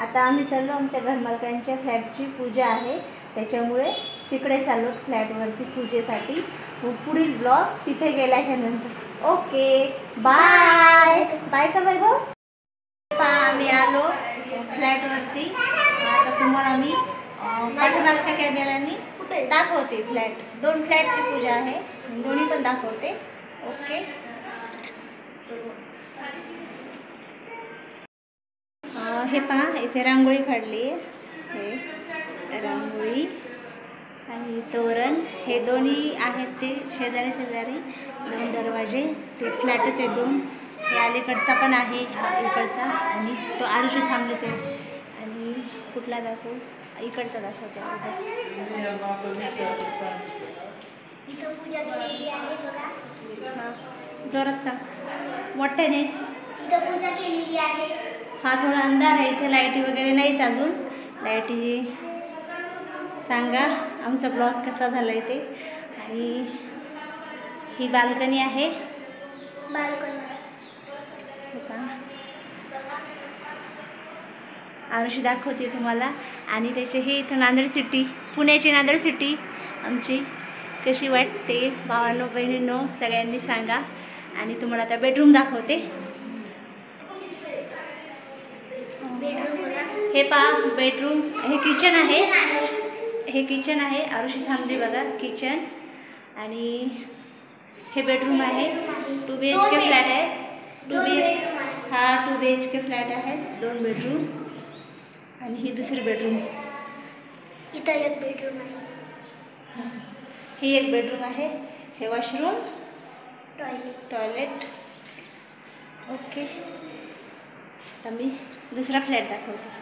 आता आम्ही चाललो आमच्या घरमालकांच्या फ्लॅटची पूजा आहे, त्याच्यामुळे तिकडे चाललो फ्लॅटवरती पूजेसाठी. पुढील ब्लॉग तिथे गेल्याच्या नंतर. ओके बाय बाय का बाय गो. आम्ही आलो फ्लॅटवरती. आता तुम्हाला मी पाठीमागच्या कॅमेऱ्याने दाखवते. दोन फ्लॅटची पूजा आहे, दोन्ही पण दाखवते. ओके हे पहा, इथे रांगोळी काढली आहे. हे रांगोळी आणि तोरण, हे दोन्ही आहेत ते शेजारी शेजारी दोन दरवाजे. ते फ्लॅटच आहे दोन. हे अलीकडचा पण आहे, हा इकडचा, आणि तो आरुषी थांबले ते. आणि कुठला दाखवू? इकडचा दाखवते. जोरात सांग, मोठ्याने. पूजा केलेली आहे. हा थोडा अंधार आहे, इथे लाईटी वगैरे नाहीत अजून. लाईटी सांगा आमचा ब्लॉग कसा झाला ते. आणि ही बाल्कनी आहे. आरुषी दाखवते तुम्हाला. आणि त्याचे हे इथं नांदेड सिटी, पुण्याची नांदेड सिटी आमची कशी वाटते भावांनो बहिणींनो सगळ्यांनी सांगा. आणि तुम्हाला आता बेडरूम दाखवते. हे पहा बेडरूम, हे किचन आहे. हे किचन आहे. आरुषी थांबली बघा, किचन. आणि हे बेडरूम आहे. 2 BHK फ्लॅट आहे. 2 BHK फ्लॅट आहे. 2 बेडरूम. आणि ही दुसरी बेडरूम. इथं एक बेडरूम आहे. ही एक बेडरूम आहे. हे वॉशरूम, टॉयलेट. ओके, तर मी दुसरा फ्लॅट दाखवते.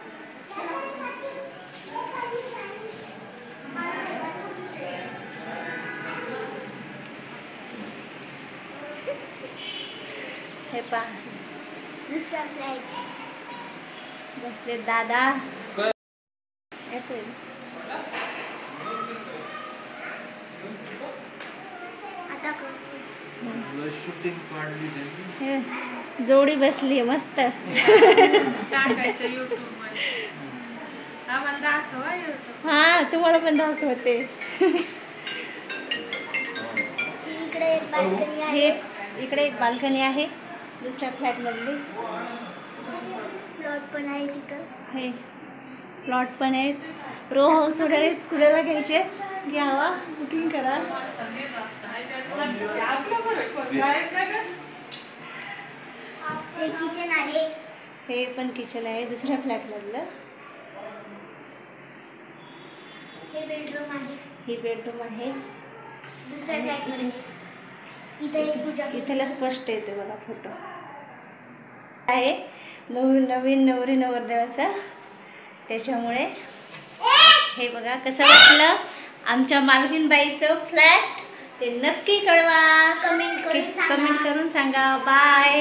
हे पहा दुसरा फ्लॅट. बसले दादा. जोडी बसली आहे मस्त. हा तुम्हाला पण दाखवते. इकडे एक बाल्कनी आहे दुसऱ्या फ्लॅट मधली. प्लॉट पण आहे तिथं. हे प्लॉट पण आहेत. रो हाऊस वगैरे कुणाला घ्यायचे घ्यावा, बुकिंग करा. हे किचन आहे. हे पण किचन आहे दुसऱ्या फ्लॅट मधलं. हे बेडरूम आहे. ही बेडरूम आहे दुसऱ्या फ्लॅट मध्ये. इथेला स्पष्ट येते बघा फोटो आहे. नवीन नवरी नवरदेवाचा, त्याच्यामुळे हे बघा कसं वाटलं आमच्या मालकीनबाईचं फ्लॅट ते नक्की कळवा. कमेंट करून सांगा. बाय.